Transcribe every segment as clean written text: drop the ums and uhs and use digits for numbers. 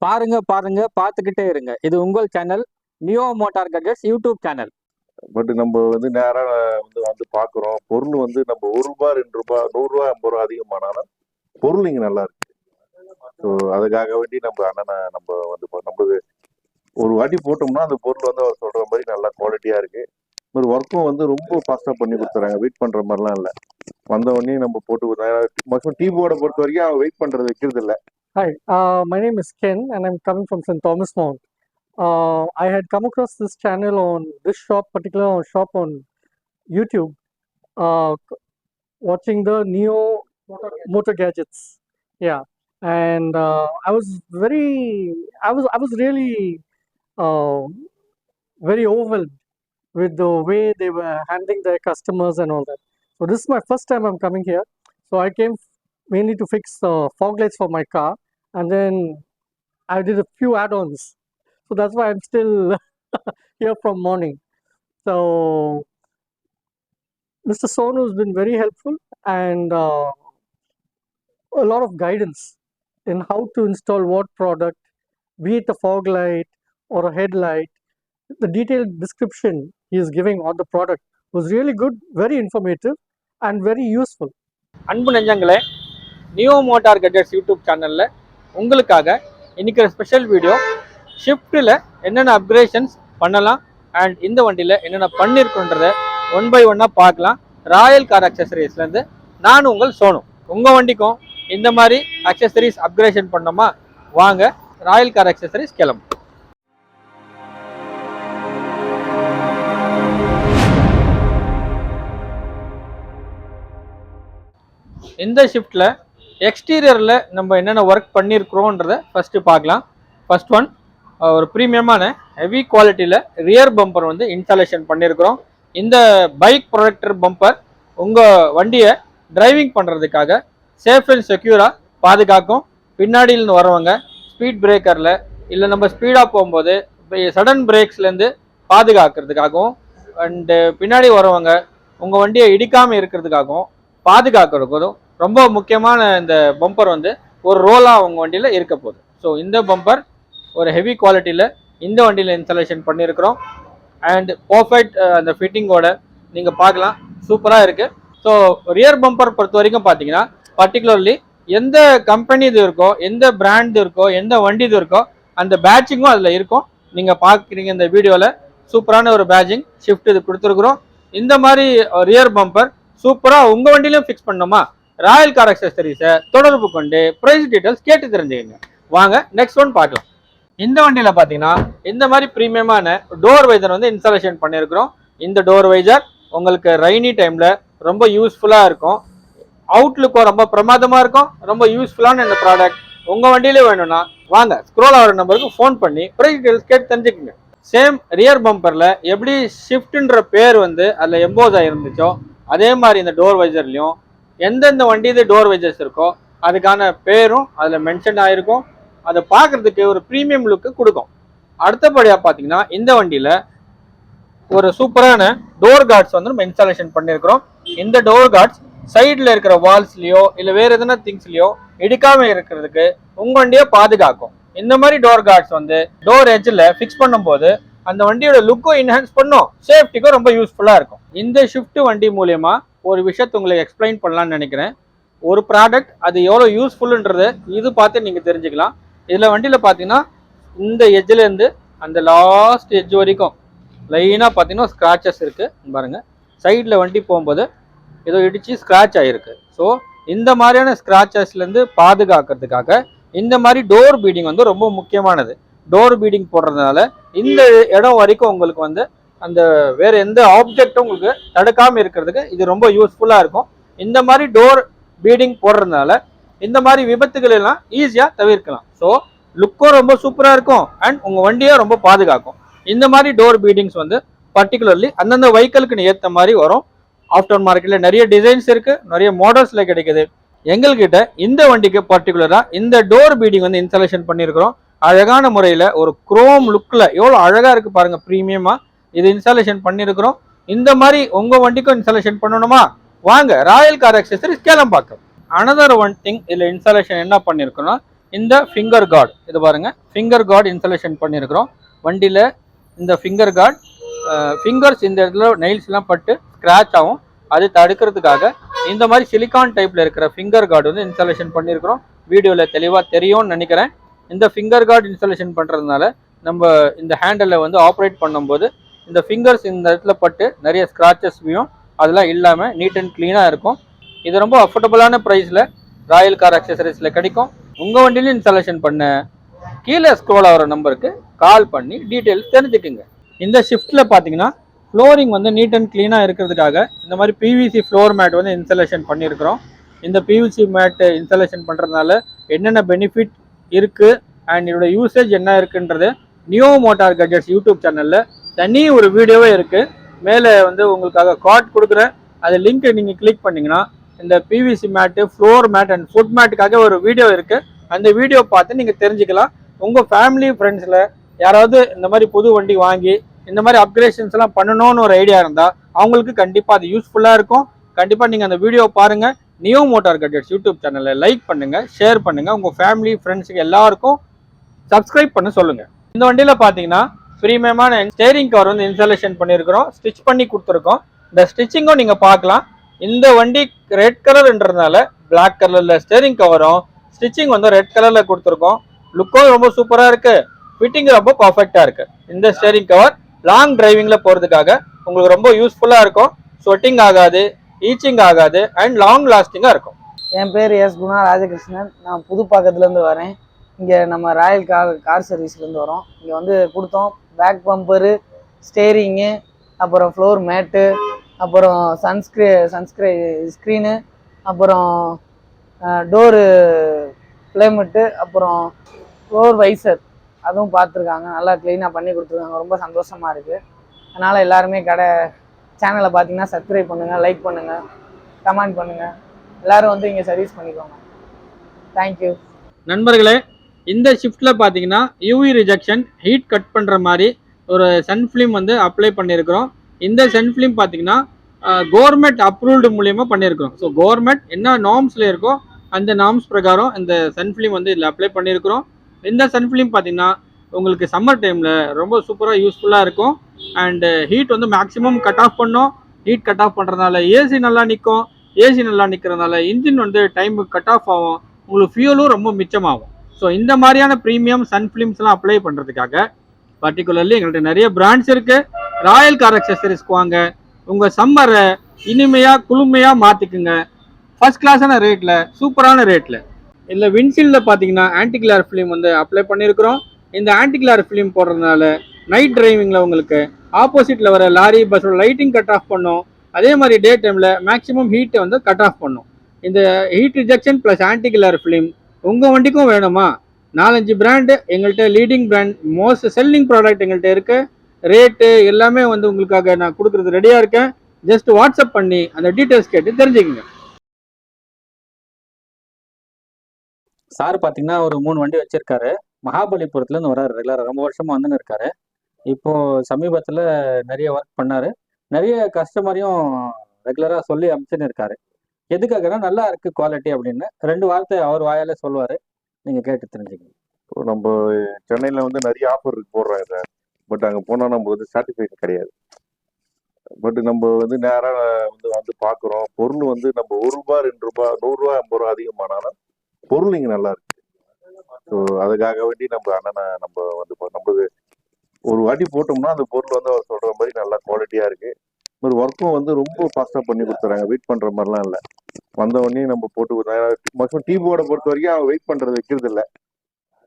பாருங்க பாருங்க பார்த்துக்கிட்டே இருங்க. இது உங்கள் channel Neo Motor Gadgets YouTube channel. But நம்ம வந்து நேரா வந்து பாக்குறோம். பொருள் வந்து நம்ம ₹1 ₹2 ₹100 ₹50 அதிகமானாலும் பொருள் இங்க நல்லா இருக்கு. ஸோ அதுக்காக வேண்டி நம்ம அண்ணனை நம்ம வந்து நம்மளுக்கு ஒரு வாட்டி போட்டோம்னா அந்த பொருள் வந்து அவர் சொல்ற மாதிரி நல்லா குவாலிட்டியா இருக்கு. ஒரு ஒர்க்கும் வந்து ரொம்ப ஃபாஸ்டா பண்ணி கொடுத்துறாங்க. வெயிட் பண்ற மாதிரிலாம் இல்லை. வந்த உடனே நம்ம போட்டு டீ போர்டை பொறுத்த வரைக்கும் அவன் வெயிட் பண்றது வைக்கிறது இல்லை. Hi, my name is Ken and I'm coming from St. Thomas Mount. I had come across this channel on this particular shop on YouTube, watching the Neo Motor Gadgets. Yeah, and I was really very overwhelmed with the way they were handling their customers and all that. So this is my first time I'm coming here. So I came mainly to fix fog lights for my car, and then I did a few add-ons. So that's why I'm still here from morning. So Mr. Sonu has been very helpful and a lot of guidance in how to install what product, be it a fog light or a headlight. The detailed description he is giving on the product was really good, very informative and very useful. அன்பு நெஞ்சங்களே, neo Motor Gadgets YouTube சேனலில் உங்களுக்காக இன்றைக்கி ஒரு special video. ஷிஃப்ட்டில் என்னென்ன அப்கிரேஷன்ஸ் பண்ணலாம் and இந்த வண்டியில் என்னென்ன பண்ணியிருக்குன்றதை 1 by 1 பார்க்கலாம். ராயல் கார் அக்சசரிஸ்லேருந்து நான் உங்கள் சோனு. உங்கள் வண்டிக்கும் இந்த மாதிரி அக்சசரிஸ் அப்கிரேஷன் பண்ணோமா, வாங்க ராயல் கார் அக்சசரிஸ் கிளம்பு. இந்த ஷிஃப்ட்டில் எக்ஸ்டீரியரில் நம்ம என்னென்ன ஒர்க் பண்ணியிருக்கிறோன்றதை ஃபஸ்ட்டு பார்க்கலாம். ஃபர்ஸ்ட் ஒன், ஒரு ப்ரீமியமான ஹெவி குவாலிட்டியில் ரியர் பம்பர் வந்து இன்ஸ்டாலேஷன் பண்ணியிருக்கிறோம். இந்த பைக் ப்ரொடெக்டர் பம்பர் உங்கள் வண்டியை டிரைவிங் பண்ணுறதுக்காக சேஃப் அண்ட் செக்யூராக பாதுகாக்கும். பின்னாடியிலேருந்து வரவங்க ஸ்பீட் பிரேக்கரில் இல்லை நம்ம ஸ்பீடாக போகும்போது சடன் பிரேக்ஸ்லேருந்து பாதுகாக்கிறதுக்காகவும் அண்டு பின்னாடி வரவங்க உங்கள் வண்டியை இடிக்காமல் இருக்கிறதுக்காகவும் பாதுகாக்கிறதுக்கும் ரொம்ப முக்கியமான இந்த பம்பர் வந்து ஒரு ரோலாக உங்கள் வண்டியில் இருக்க போகுது. ஸோ இந்த பம்பர் ஒரு ஹெவி குவாலிட்டியில் இந்த வண்டியில் இன்ஸ்டாலேஷன் பண்ணியிருக்கிறோம். அண்ட் பர்ஃபெக்ட் அந்த ஃபிட்டிங்கோட நீங்கள் பார்க்கலாம், சூப்பராக இருக்குது. ஸோ ரியர் பம்பர் பொறுத்த வரைக்கும் பார்த்தீங்கன்னா பர்டிகுலர்லி எந்த கம்பெனி இது இருக்கோ, எந்த பிராண்ட் இருக்கோ, எந்த வண்டி இது இருக்கோ அந்த பேட்சிங்கும் அதில் இருக்கும். நீங்கள் பார்க்குறீங்க இந்த வீடியோவில் சூப்பரான ஒரு பேட்சிங் ஷிஃப்ட் இது கொடுத்துருக்குறோம். இந்த மாதிரி ரியர் பம்பர் சூப்பராக உங்கள் வண்டியிலையும் ஃபிக்ஸ் பண்ணோமா, ராயல் கார் அக்சசரிஸை தொடர்பு கொண்டு ப்ரைஸ் டீட்டெயில்ஸ் கேட்டு தெரிஞ்சுக்கங்க. வாங்க நெக்ஸ்ட் ஒன் பார்க்கலாம். இந்த வண்டியில் பார்த்தீங்கன்னா இந்த மாதிரி ப்ரீமியமான டோர் வைசர் வந்து இன்ஸ்டாலேஷன் பண்ணியிருக்கிறோம். இந்த டோர் வைசர் உங்களுக்கு ரெய்னி டைமில் ரொம்ப யூஸ்ஃபுல்லாக இருக்கும். அவுட்லுக்கும் ரொம்ப பிரமாதமாக இருக்கும். ரொம்ப யூஸ்ஃபுல்லான இந்த ப்ராடக்ட் உங்கள் வண்டியிலே வேணும்னா வாங்க ஸ்க்ரோல் ஆகிற நம்பருக்கு ஃபோன் பண்ணி ப்ரைஸ் டீட்டெயில்ஸ் கேட்டு தெரிஞ்சுக்கங்க. சேம் ரியர் பம்பரில் எப்படி ஷிஃப்ட்ன்ற பேர் வந்து அதில் எம்போஸ் ஆகிருந்துச்சோ அதே மாதிரி இந்த டோர் வைசர்லையும் எந்தெந்த வண்டி இது டோர் வைசர்ஸ் இருக்கோ அதுக்கான பேரும் அதில் மென்ஷன் ஆகிருக்கும். அதை பார்க்குறதுக்கு ஒரு ப்ரீமியம் லுக்கு கொடுக்கும். அடுத்தபடியாக பார்த்தீங்கன்னா இந்த வண்டியில் ஒரு சூப்பரான டோர் கார்ட்ஸ் வந்து நம்ம இன்ஸ்டாலேஷன் பண்ணியிருக்கிறோம். இந்த டோர் கார்ட்ஸ் சைடில் இருக்கிற வால்ஸ்லையோ இல்லை வேறு எதனா திங்ஸ்லையோ இடிக்காமல் இருக்கிறதுக்கு உங்கள் வண்டியை பாதுகாக்கும். இந்த மாதிரி டோர் கார்ட்ஸ் வந்து டோர் எட்ஜில் ஃபிக்ஸ் பண்ணும்போது அந்த வண்டியோட லுக்கும் என்ஹான்ஸ் பண்ணும், சேஃப்டிக்கும் ரொம்ப யூஸ்ஃபுல்லாக இருக்கும். இந்த ஷிஃப்ட் வண்டி மூலயமா ஒரு விஷயத்தை உங்களுக்கு எக்ஸ்பிளைன் பண்ணலான்னு நினைக்கிறேன். ஒரு ப்ராடக்ட் அது எவ்வளோ யூஸ்ஃபுல்ன்றது இது பார்த்து நீங்கள் தெரிஞ்சுக்கலாம். இதில் வண்டியில் பார்த்தீங்கன்னா இந்த எட்ஜிலேருந்து அந்த லாஸ்ட் எட்ஜ் வரைக்கும் லைனாக பார்த்தீங்கன்னா ஸ்க்ராச்சஸ் இருக்குது பாருங்கள். சைடில் வண்டி போகும்போது ஏதோ இடித்து ஸ்க்ராட்ச் ஆகிருக்கு. ஸோ இந்த மாதிரியான ஸ்க்ராச்சஸ்லேருந்து பாதுகாக்கிறதுக்காக இந்த மாதிரி டோர் பீடிங் வந்து ரொம்ப முக்கியமானது. டோர் பீடிங் போடுறதுனால இந்த இடம் வரைக்கும் உங்களுக்கு வந்து அந்த வேறு எந்த ஆப்ஜெக்டும் உங்களுக்கு தடுக்காமல் இருக்கிறதுக்கு இது ரொம்ப யூஸ்ஃபுல்லாக இருக்கும். இந்த மாதிரி டோர் பீடிங் போடுறதுனால இந்த மாதிரி விபத்துகள் எல்லாம் ஈஸியாக தவிர்க்கலாம். ஸோ லுக்கும் ரொம்ப சூப்பராக இருக்கும் அண்ட் உங்கள் வண்டியை ரொம்ப பாதுகாக்கும். இந்த மாதிரி டோர் பீடிங்ஸ் வந்து பர்டிகுலர்லி அந்தந்த வெஹிக்கிளுக்கு ஏற்ற மாதிரி வரும். ஆஃப்டர் மார்க்கெட்டில் நிறைய டிசைன்ஸ் இருக்குது, நிறைய மாடல்ஸில் கிடைக்குது. எங்கள்கிட்ட இந்த வண்டிக்கு பர்டிகுலராக இந்த டோர் பீடிங் வந்து இன்ஸ்டாலேஷன் பண்ணியிருக்கிறோம். அழகான முறையில் ஒரு குரோம் லுக்கில் எவ்வளோ அழகாக இருக்குது பாருங்கள், ப்ரீமியமாக இது இன்ஸ்டாலேஷன் பண்ணியிருக்கிறோம். இந்த மாதிரி உங்கள் வண்டிக்கும் இன்ஸ்டாலேஷன் பண்ணணுமா, வாங்க Royal car accessories Kelambakkam. Another one thing இதில் இன்ஸ்டாலேஷன் என்ன பண்ணியிருக்கோன்னா இந்த ஃபிங்கர் கார்டு இது பாருங்க, ஃபிங்கர் கார்டு இன்ஸ்டாலேஷன் பண்ணியிருக்கிறோம் வண்டியில். இந்த ஃபிங்கர் கார்டு ஃபிங்கர்ஸ் இந்த இடத்துல நெயில்ஸ்லாம் பட்டு ஸ்க்ராட்ச் ஆகும், அது தடுக்கிறதுக்காக இந்த மாதிரி சிலிக்கான் டைப்பில் இருக்கிற ஃபிங்கர் கார்டு வந்து இன்ஸ்டாலேஷன் பண்ணியிருக்கிறோம். வீடியோவில் தெளிவாக தெரியும்னு நினைக்கிறேன். இந்த ஃபிங்கர் கார்டு இன்ஸ்டாலேஷன் பண்ணுறதுனால நம்ம இந்த ஹேண்டலில் வந்து ஆப்ரேட் பண்ணும்போது இந்த ஃபிங்கர்ஸ் இந்த இடத்துல பட்டு நிறைய ஸ்க்ராச்சஸ்வையும் அதெல்லாம் இல்லாமல் நீட் அண்ட் க்ளீனாக இருக்கும். இது ரொம்ப அஃபோர்டபுளான ப்ரைஸில் ராயல் கார் அக்சசரிஸில் கிடைக்கும். உங்கள் வண்டியிலும் இன்ஸ்டாலேஷன் பண்ண கீழே ஸ்க்ரோல் ஆகிற நம்பருக்கு கால் பண்ணி டீட்டெயில்ஸ் தெரிஞ்சுக்குங்க. இந்த ஷிஃப்ட்டில் பார்த்தீங்கன்னா ஃப்ளோரிங் வந்து நீட் அண்ட் க்ளீனாக இருக்கிறதுக்காக இந்த மாதிரி பிவிசி ஃப்ளோர் மேட் வந்து இன்ஸ்டாலேஷன் பண்ணியிருக்கிறோம். இந்த பிவிசி மேட் இன்ஸ்டாலேஷன் பண்ணுறதுனால என்னென்ன பெனிஃபிட் இருக்குது அண்ட் இதோட யூசேஜ் என்ன இருக்குன்றது நியோ மோட்டார் கட்ஜெட்ஸ் யூடியூப் சேனலில் தனி ஒரு வீடியோவே இருக்குது. மேலே வந்து உங்களுக்காக கார்ட் கொடுக்குறேன், அது லிங்க் நீங்கள் கிளிக் பண்ணிங்கன்னா இந்த PVC mat, floor mat and foot மேட்டுக்காக ஒரு வீடியோ இருக்குது. அந்த வீடியோ பார்த்து நீங்கள் தெரிஞ்சுக்கலாம். உங்கள் ஃபேமிலி ஃப்ரெண்ட்ஸில் யாராவது இந்த மாதிரி புது வண்டி வாங்கி இந்த மாதிரி அப்கிரேஷன்ஸ் எல்லாம் பண்ணணும்னு ஒரு ஐடியா இருந்தால் அவங்களுக்கு கண்டிப்பாக அது யூஸ்ஃபுல்லாக இருக்கும். கண்டிப்பாக நீங்கள் அந்த வீடியோ பாருங்கள். நியோ மோட்டார் கட்ஜெட்ஸ் யூடியூப் சேனலில் லைக் பண்ணுங்கள், ஷேர் பண்ணுங்கள், உங்கள் ஃபேமிலி ஃப்ரெண்ட்ஸுக்கு எல்லாருக்கும் சப்ஸ்கிரைப் பண்ண சொல்லுங்கள். இந்த வண்டியில் பார்த்தீங்கன்னா ப்ரீமியமான ஸ்டேரிங் கவர் வந்து இன்ஸ்டாலேஷன் பண்ணியிருக்கிறோம், ஸ்டிச் பண்ணி கொடுத்துருக்கோம். இந்த ஸ்டிச்சிங்கும் நீங்கள் பார்க்கலாம். இந்த வண்டி ரெட் கலர்ன்றதுனால பிளாக் கலரில் ஸ்டேரிங் கவரும் ஸ்டிச்சிங் வந்து ரெட் கலரில் கொடுத்துருக்கோம். லுக்கும் ரொம்ப சூப்பராக இருக்குது, ஃபிட்டிங் ரொம்ப பர்ஃபெக்டாக இருக்குது. இந்த ஸ்டேரிங் கவர் லாங் டிரைவிங்கில் போகிறதுக்காக உங்களுக்கு ரொம்ப யூஸ்ஃபுல்லாக இருக்கும். ஸ்வெட்டிங் ஆகாது, ஈச்சிங் ஆகாது அண்ட் லாங் லாஸ்டிங்காக இருக்கும். என் பேர் எஸ் குணா ராஜகிருஷ்ணன். நான் புதுப்பாக்கத்துலேருந்து வரேன். இங்கே நம்ம ராயல் கார் சர்வீஸ்லேருந்து வரோம். இங்கே வந்து கொடுத்தோம் பேக் பம்பரு, ஸ்டேரிங்கு, அப்புறம் ஃப்ளோர் மேட்டு, அப்புறம் ஸ்க்ரீனு, அப்புறம் டோரு ஃப்ளேமெட்டு, அப்புறம் ஃப்ளோர் வைசர் அதுவும் பார்த்துருக்காங்க. நல்லா க்ளீனாக பண்ணி கொடுத்துருக்காங்க. ரொம்ப சந்தோஷமாக இருக்குது. அதனால் எல்லாருமே சேனலை பார்த்தீங்கன்னா சப்ஸ்கிரைப் பண்ணுங்கள், லைக் பண்ணுங்கள், கமெண்ட் பண்ணுங்கள். எல்லோரும் வந்து இங்கே சர்வீஸ் பண்ணிக்கோங்க. தேங்க்யூ நண்பர்களே. இந்த ஷிஃப்ட்டில் பார்த்தீங்கன்னா யூவி ரிஜெக்ஷன் ஹீட் கட் பண்ணுற மாதிரி ஒரு சன் ஃபிலிம் வந்து அப்ளை பண்ணியிருக்கிறோம். இந்த சன் ஃபிலிம் பார்த்தீங்கன்னா கவர்மெண்ட் அப்ரூவ்டு மூலியமாக பண்ணியிருக்கிறோம். ஸோ கவர்மெண்ட் என்ன நார்ம்ஸில் இருக்கோ அந்த நார்ம்ஸ் பிரகாரம் இந்த சன் ஃபிலிம் வந்து இதில் அப்ளை பண்ணியிருக்கிறோம். இந்த சன் ஃபிலிம் பார்த்தீங்கன்னா உங்களுக்கு சம்மர் டைமில் ரொம்ப சூப்பராக யூஸ்ஃபுல்லாக இருக்கும். அண்டு ஹீட் வந்து மேக்ஸிமம் கட் ஆஃப் பண்ணோம். ஹீட் கட் ஆஃப் பண்ணுறதுனால ஏசி நல்லா நிற்கும். ஏசி நல்லா நிற்கிறதுனால இன்ஜின் வந்து டைமுக்கு கட் ஆஃப் ஆகும், உங்களுக்கு ஃபியூலும் ரொம்ப மிச்சமாகும். ஸோ இந்த மாதிரியான ப்ரீமியம் சன் ஃபிலிம்ஸ்லாம் அப்ளை பண்ணுறதுக்காக பர்டிகுலர்லி எங்கள்கிட்ட நிறைய பிராண்ட்ஸ் இருக்குது. ராயல் கார் அக்சசரிஸ்க்கு வாங்க, உங்கள் சம்மரை இனிமையாக குளுமையாக மாற்றிக்குங்க. ஃபர்ஸ்ட் கிளாஸான ரேட்டில், சூப்பரான ரேட்டில். இல்லை விண்ட்ஷீல்டில் பார்த்தீங்கன்னா ஆன்டிகிளார் ஃபிலிம் வந்து அப்ளை பண்ணியிருக்கிறோம். இந்த ஆன்டிகிளார் ஃபிலிம் போடுறதுனால நைட் டிரைவிங்கில் உங்களுக்கு ஆப்போசிட்டில் வர லாரி பஸ்ஸோட லைட்டிங் கட் ஆஃப் பண்ணும். அதே மாதிரி டே டைமில் மேக்ஸிமம் ஹீட்டை வந்து கட் ஆஃப் பண்ணும். இந்த ஹீட் ரிஜெக்ஷன் ப்ளஸ் ஆன்டிகிளார் ஃபிலிம் உங்கள் வண்டிக்கும் வேணுமா? 4-5 பிராண்டு எங்கள்கிட்ட leading brand, most selling product எங்கள்கிட்ட இருக்குது. ரேட்டு எல்லாமே வந்து உங்களுக்காக நான் கொடுக்குறது ரெடியாக இருக்கேன். ஜஸ்ட் வாட்ஸ்அப் பண்ணி அந்த டீட்டெயில்ஸ் கேட்டு தெரிஞ்சுக்கங்க. சார் பார்த்தீங்கன்னா ஒரு 3 வண்டி வச்சிருக்காரு. மகாபலிபுரத்துலேருந்து வராரு ரெகுலராக, ரொம்ப வருஷமாக வந்துன்னு இருக்காரு. இப்போ சமீபத்தில் நிறைய ஒர்க் பண்ணாரு, நிறைய கஸ்டமரையும் ரெகுலராக சொல்லி அனுப்பிச்சுன்னு இருக்காரு. எதுக்காகனா நல்லா இருக்கு குவாலிட்டி அப்படின்னு 2 வார்த்தை அவர் வாயால சொல்லுவாரு, நீங்க கேட்டு தெரிஞ்சுக்கணும். இப்போ நம்ம சென்னையில் வந்து நிறைய ஆஃபர் போடுறாங்க சார். பட் அங்கே போனால் நம்ம வந்து சாட்டிஸ்ஃபைட் கிடையாது. பட் நம்ம வந்து நேராக வந்து பார்க்குறோம். பொருள் வந்து நம்ம ₹1, ₹2, ₹100, ₹50 அதிகமானாலும் பொருள் இங்கே நல்லா இருக்கு. ஸோ அதுக்காக வேண்டி நம்ம அண்ணனை நம்ம வந்து நம்மளுக்கு ஒரு வாட்டி போட்டோம்னா அந்த பொருள் வந்து அவர் சொல்ற மாதிரி நல்லா குவாலிட்டியா இருக்கு. ஒரு ஒர்க்கும் வந்து ரொம்ப ஃபாஸ்ட்டாக பண்ணி கொடுத்துறாங்க. வெயிட் பண்ற மாதிரிலாம் இல்லை. வந்த உடனே நம்ம போட்டு மேக்ஸிமம் டீ போர்டை பொறுத்த வரைக்கும் அவன் வெயிட் பண்றது வைக்கிறது இல்லை.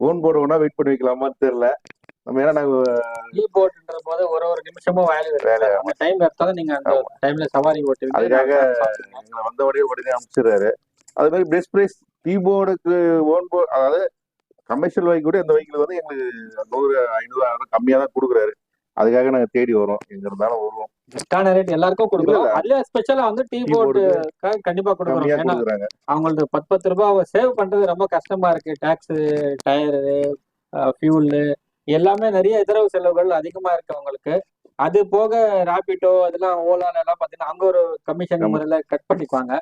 ஓன் போர்டு வேணா வெயிட் பண்ணி வைக்கலாமான்னு தெரியல. நம்ம ஏன்னா கீபோர்டுன்ற போது ஒரு நிமிஷமும் வேலை டைம் எடுத்தாலும் நீங்க அந்த டைம்ல சவாரி ஓட்டுவீங்க. அதுக்காக வந்த உடனே அனுப்பிச்சிடுறாரு. அது மாதிரி பெஸ்ட் பிரைஸ் கீபோர்டுக்கு ஓன் போர்டு, அதாவது கமர்ஷியல் பைக் கூட இந்த பைக்கில் வந்து எங்களுக்கு 100-500 கம்மியாக தான் கொடுக்குறாரு. அதுக்காக நாங்கள் தேடி வரோம். எங்க இருந்தாலும் வருவோம். பெஸ்டான ரேட் எல்லாருக்கும் கொடுக்குறோம். அதுல ஸ்பெஷலா வந்து டீ போர்டு கண்டிப்பா கொடுக்குறோம். ஏன்னா அவங்களுக்கு 10 ரூபாய் சேவ் பண்றது ரொம்ப கஷ்டமா இருக்கு. டாக்ஸ், டயரு, ஃபியூலு எல்லாமே நிறைய இதர செலவுகள் அதிகமா இருக்கு அவங்களுக்கு. அது போக ராபிடோ அதெல்லாம் ஓலால எல்லாம் பாத்தீங்கன்னா அங்க ஒரு கமிஷன் முறையில கட் பண்ணிக்குவாங்க.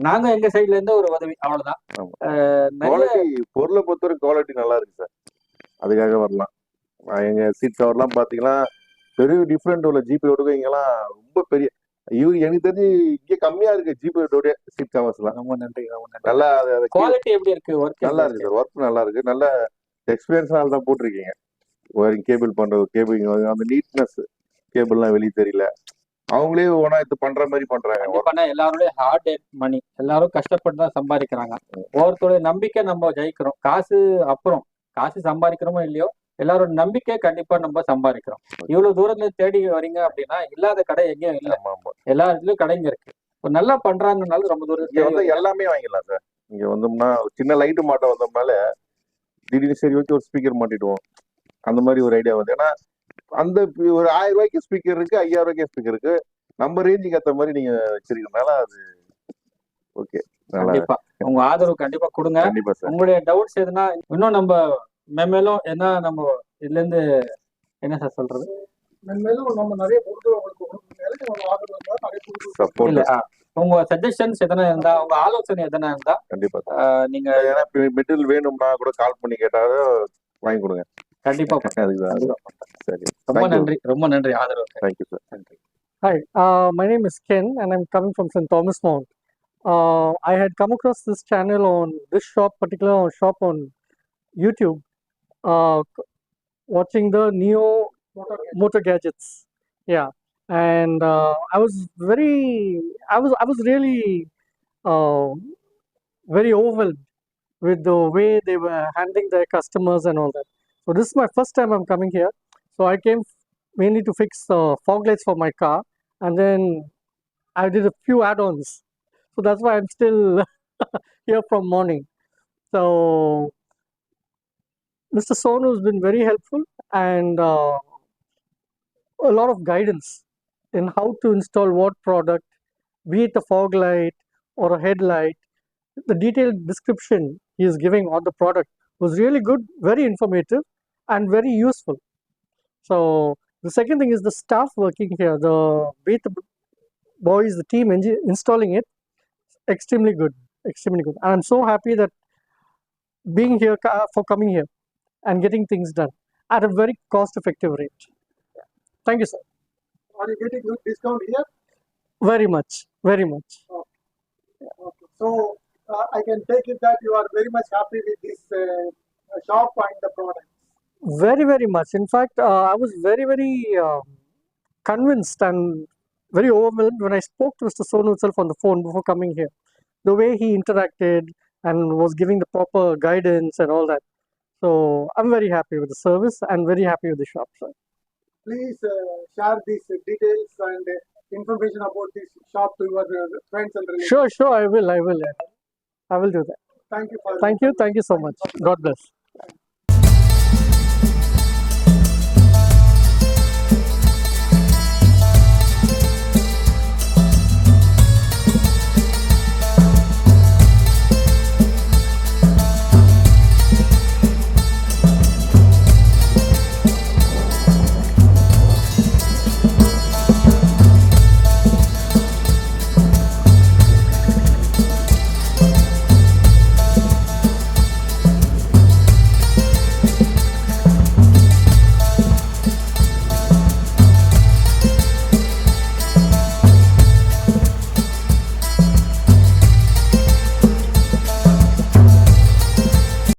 நாங்க எங்க சைட்ல இருந்து ஒரு உதவி அவ்வளவுதான். ஆமா. நிறைய குவாலிட்டி பொருளை பொறுத்தவரை குவாலிட்டி நல்லா இருக்கு சார். அதுக்காக வரலாம். எங்க சீட் கவர்லாம் பாத்தீங்கன்னா பெரிய டிஃப்ரெண்ட் உள்ள ஜிபே இங்கெல்லாம் ரொம்ப பெரிய எனக்கு தெரிஞ்சு இங்க கம்மியா இருக்கு ஜிபே சீட் கவர்ஸ்லாம். ரொம்ப நன்றி, ரொம்ப நன்றி. நல்லா குவாலிட்டி எப்படி இருக்கு? ஒர்க் நல்லா இருக்கு சார். ஒர்க் நல்லா இருக்கு. நல்ல எக்ஸ்பீரியன்ஸ்னால தான் போட்டிருக்கீங்க. ஒயரிங் கேபிள் பண்றது, கேபிள் அந்த நீட்னஸ், கேபிள்லாம் வெளியே தெரியல. அவங்களே ஓனா இது பண்ற மாதிரி பண்றாங்க. எல்லாருடைய ஹார்ட் எர்ன் மணி, எல்லாரும் கஷ்டப்பட்டு தான் சம்பாதிக்கிறாங்க. ஒவ்வொருத்தருடைய நம்பிக்கை நம்ம ஜெயிக்கிறோம். காசு அப்புறம், காசு சம்பாதிக்கிறோமோ இல்லையோ, எல்லாரோட நம்பிக்கை கண்டிப்பா நம்ம சம்பாதிக்கிறோம். இவ்வளவு தூரத்துல தேடி வரீங்க அப்படின்னா இல்லாத கடை எங்கேயும் இல்லை. எல்லா இடத்துலயும் கடைங்க இருக்கு. இப்போ நல்லா பண்றாங்கனால ரொம்ப தூரத்துல எல்லாமே வாங்கிடலாம் சார். இங்க வந்தோம்னா சின்ன லைட்டு மாட்ட வந்தோம்னால திடீர்னு சரி ஓகே ஒரு ஸ்பீக்கர் மாட்டிடுவோம். அந்த மாதிரி ஒரு ஐடியா வந்து, ஏன்னா அந்த ஒரு 1000 ரூபாய்க்கு ஸ்பீக்கர் இருக்கு, 5000 ரூபாய்க்கு ஸ்பீக்கர் இருக்கு. நம்ம ரேஞ்சுக்கு ஏற்ற மாதிரி நீங்க வச்சிருக்கனால அது ஓகே. கண்டிப்பா உங்க ஆதரவு கண்டிப்பா கொடுங்க. கண்டிப்பா சார். உங்களுடைய டவுட்ஸ் எதுனா இன்னும் நம்ம மேலும் என்ன நம்ம இதுல இருந்து என்ன சார் சொல்றது, மென்மேலும் நம்ம நிறைய பொருட்கள் உங்களுக்கு சப்போர்ட் இல்ல உங்க சஜஷன்ஸ் எதனா இருந்தா, உங்க ஆலோசனை எதனா இருந்தா கண்டிப்பா நீங்க ஏன்னா மெட்டீரியல் வேணும்னா கூட கால் பண்ணி கேட்டாலும் வாங்கி கொடுங்க. கண்டிப்பா அதுதான். சரி, ரொம்ப நன்றி, ரொம்ப நன்றி ஆதரவு. Thank you sir. நன்றி. Hi, my name is Ken and I'm coming from St. Thomas Mount. I had come across this channel on this particular shop on YouTube, watching the Neo Motor Gadgets. Yeah, and I was really very overwhelmed with the way they were handling their customers and all that. So this is my first time I'm coming here. So I came mainly to fix fog lights for my car, and then I did a few add-ons. So that's why I'm still here from morning. So Mr. Sonu has been very helpful and a lot of guidance in how to install what product, be it a fog light or a headlight. The detailed description he is giving on the product was really good, very informative and very useful. So the second thing is the staff working here, the boys, the team installing it, extremely good. And I'm so happy that being here for coming here and getting things done at a very cost-effective rate. Thank you, sir. Are you getting good discount here? Very much. Okay. So I can take it that you are very much happy with this shop and the product. Very, very much. In fact, I was very, very convinced and very overwhelmed when I spoke to Mr. Sonu itself on the phone before coming here. The way he interacted and was giving the proper guidance and all that. So I'm very happy with the service and very happy with the shop, sir. Please share these details and information about this shop to your friends and relatives. Sure, I will do that. Thank you for Thank you so much. God bless.